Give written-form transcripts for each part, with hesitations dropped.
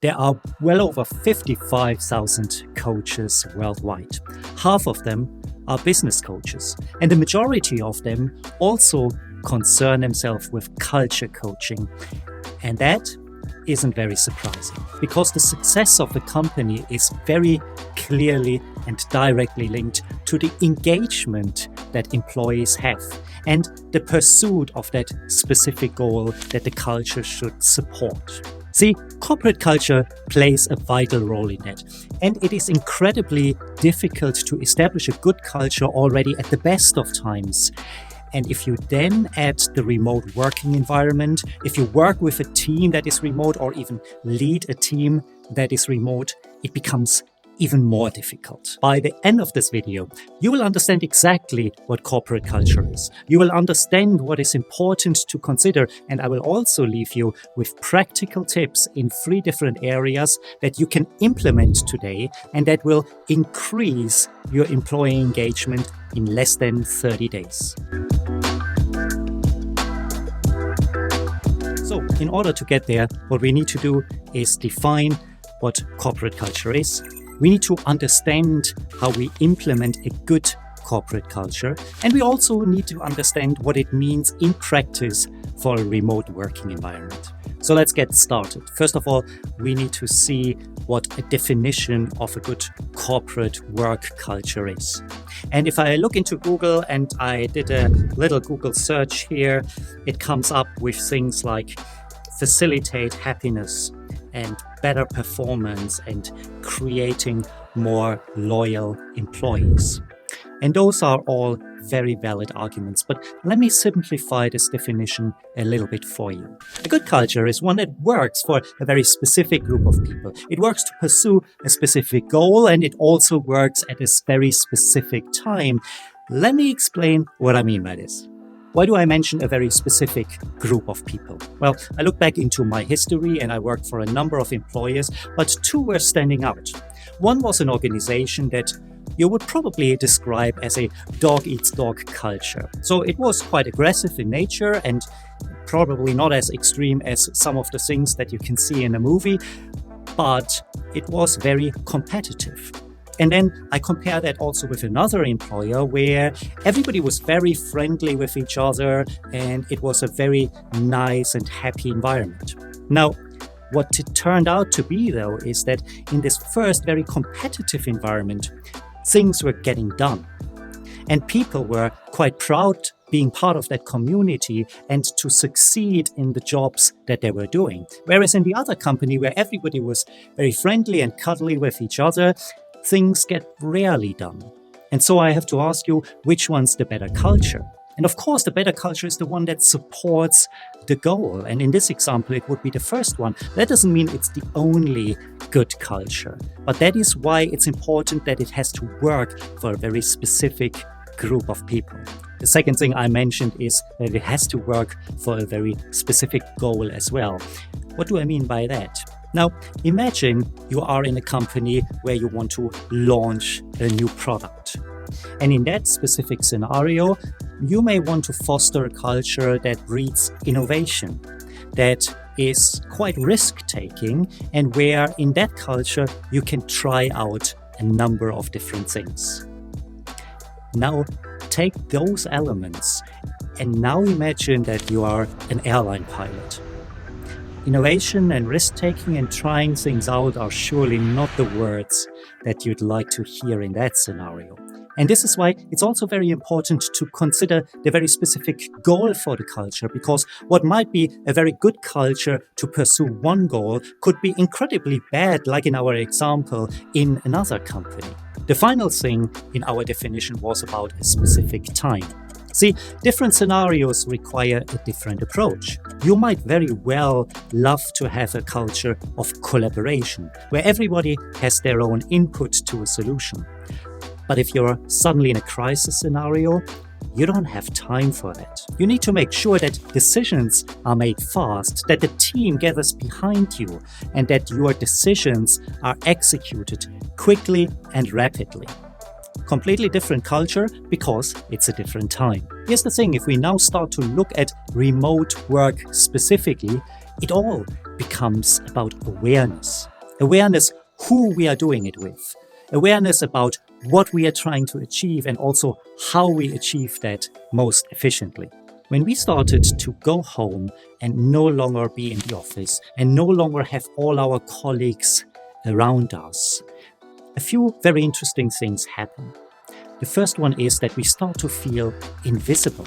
There are well over 55,000 coaches worldwide. Half of them are business coaches, and the majority of them also concern themselves with culture coaching. And that isn't very surprising, because the success of a company is very clearly and directly linked to the engagement that employees have and the pursuit of that specific goal that the culture should support. See, corporate culture plays a vital role in that, and it is incredibly difficult to establish a good culture already at the best of times. And if you then add the remote working environment, if you work with a team that is remote or even lead a team that is remote, it becomes even more difficult. By the end of this video, you will understand exactly what corporate culture is. You will understand what is important to consider, and I will also leave you with practical tips in 3 different areas that you can implement today and that will increase your employee engagement in less than 30 days. So, in order to get there, what we need to do is define what corporate culture is. We need to understand how we implement a good corporate culture, and we also need to understand what it means in practice for a remote working environment. So let's get started. First of all, we need to see what a definition of a good corporate work culture is. And if I look into Google and I did a little Google search here, it comes up with things like facilitate happiness and better performance and creating more loyal employees. And those are all very valid arguments, but let me simplify this definition a little bit for you. A good culture is one that works for a very specific group of people. It works to pursue a specific goal, and it also works at a very specific time. Let me explain what I mean by this. Why do I mention a very specific group of people? Well, I look back into my history and I worked for a number of employers, but 2 were standing out. One was an organization that you would probably describe as a dog-eats-dog culture. So it was quite aggressive in nature and probably not as extreme as some of the things that you can see in a movie, but it was very competitive. And then I compare that also with another employer where everybody was very friendly with each other and it was a very nice and happy environment. Now, what it turned out to be, though, is that in this first very competitive environment, things were getting done. And people were quite proud being part of that community and to succeed in the jobs that they were doing. Whereas in the other company where everybody was very friendly and cuddly with each other, things get rarely done. And so I have to ask you, which one's the better culture? And of course, the better culture is the one that supports the goal. And in this example, it would be the first one. That doesn't mean it's the only good culture, but that is why it's important that it has to work for a very specific group of people. The second thing I mentioned is that it has to work for a very specific goal as well. What do I mean by that? Now, imagine you are in a company where you want to launch a new product. And in that specific scenario, you may want to foster a culture that breeds innovation, that is quite risk-taking, and where in that culture you can try out a number of different things. Now, take those elements and now imagine that you are an airline pilot. Innovation and risk-taking and trying things out are surely not the words that you'd like to hear in that scenario. And this is why it's also very important to consider the very specific goal for the culture, because what might be a very good culture to pursue one goal could be incredibly bad, like in our example, in another company. The final thing in our definition was about a specific time. See, different scenarios require a different approach. You might very well love to have a culture of collaboration, where everybody has their own input to a solution. But if you're suddenly in a crisis scenario, you don't have time for that. You need to make sure that decisions are made fast, that the team gathers behind you, and that your decisions are executed quickly and rapidly. Completely different culture because it's a different time. Here's the thing, if we now start to look at remote work specifically, it all becomes about awareness. Awareness who we are doing it with. Awareness about what we are trying to achieve and also how we achieve that most efficiently. When we started to go home and no longer be in the office and no longer have all our colleagues around us, a few very interesting things happen. The first one is that we start to feel invisible.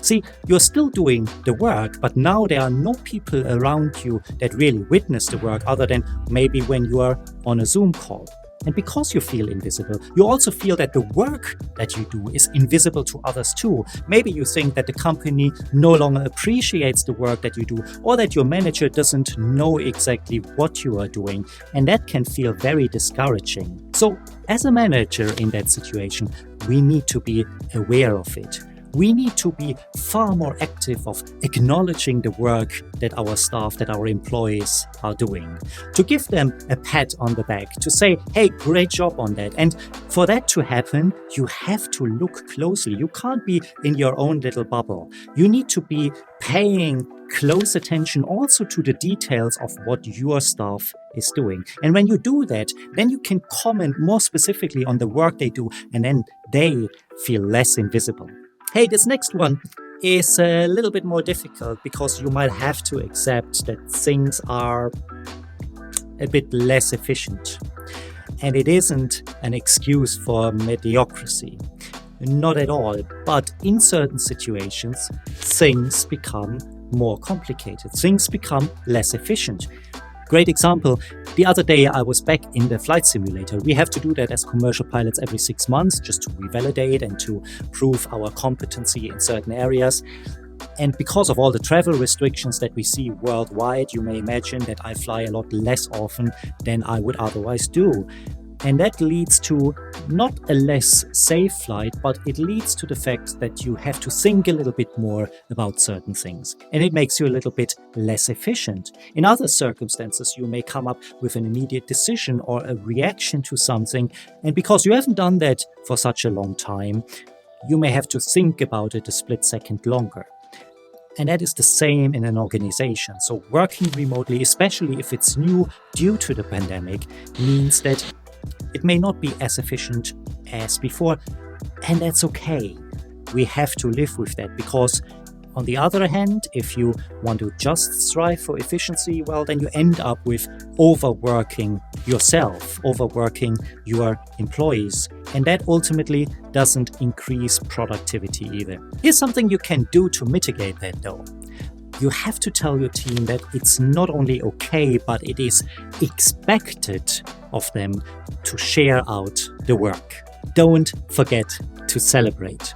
See, you're still doing the work, but now there are no people around you that really witness the work other than maybe when you are on a Zoom call. And because you feel invisible, you also feel that the work that you do is invisible to others too. Maybe you think that the company no longer appreciates the work that you do, or that your manager doesn't know exactly what you are doing. And that can feel very discouraging. So as a manager in that situation, we need to be aware of it. We need to be far more active of acknowledging the work that our staff, that our employees are doing. To give them a pat on the back, to say, hey, great job on that. And for that to happen, you have to look closely. You can't be in your own little bubble. You need to be paying close attention also to the details of what your staff is doing. And when you do that, then you can comment more specifically on the work they do, and then they feel less invisible. Hey, this next one is a little bit more difficult because you might have to accept that things are a bit less efficient. And it isn't an excuse for mediocrity. Not at all. But in certain situations, things become more complicated. Things become less efficient. Great example, the other day I was back in the flight simulator. We have to do that as commercial pilots every 6 months just to revalidate and to prove our competency in certain areas. And because of all the travel restrictions that we see worldwide, you may imagine that I fly a lot less often than I would otherwise do. And that leads to not a less safe flight, but it leads to the fact that you have to think a little bit more about certain things. And it makes you a little bit less efficient. In other circumstances, you may come up with an immediate decision or a reaction to something. And because you haven't done that for such a long time, you may have to think about it a split second longer. And that is the same in an organization. So working remotely, especially if it's new due to the pandemic, means that it may not be as efficient as before, and that's okay. We have to live with that because, on the other hand, if you want to just strive for efficiency, well, then you end up with overworking yourself, overworking your employees, and that ultimately doesn't increase productivity either. Here's something you can do to mitigate that though. You have to tell your team that it's not only okay, but it is expected of them to share out the work. Don't forget to celebrate.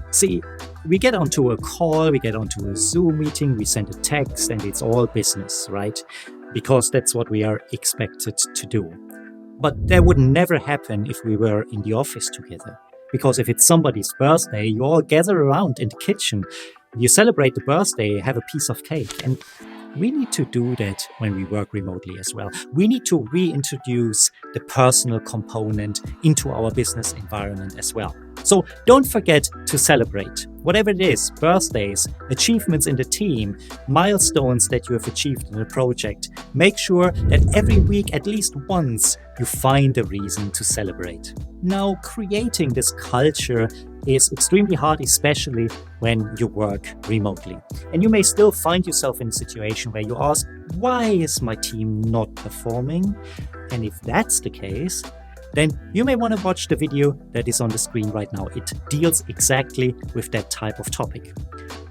See, we get onto a call, we get onto a Zoom meeting, we send a text, and it's all business, right? Because that's what we are expected to do. But that would never happen if we were in the office together. Because if it's somebody's birthday, you all gather around in the kitchen. You celebrate the birthday, have a piece of cake. And we need to do that when we work remotely as well. We need to reintroduce the personal component into our business environment as well. So don't forget to celebrate. Whatever it is, birthdays, achievements in the team, milestones that you have achieved in a project, make sure that every week, at least once, you find a reason to celebrate. Now, creating this culture is extremely hard, especially when you work remotely. And you may still find yourself in a situation where you ask, why is my team not performing? And if that's the case, then you may want to watch the video that is on the screen right now. It deals exactly with that type of topic.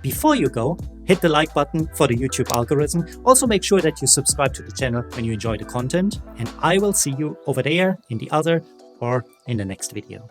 Before you go, hit the like button for the YouTube algorithm. Also make sure that you subscribe to the channel when you enjoy the content. And I will see you over there in the other or in the next video.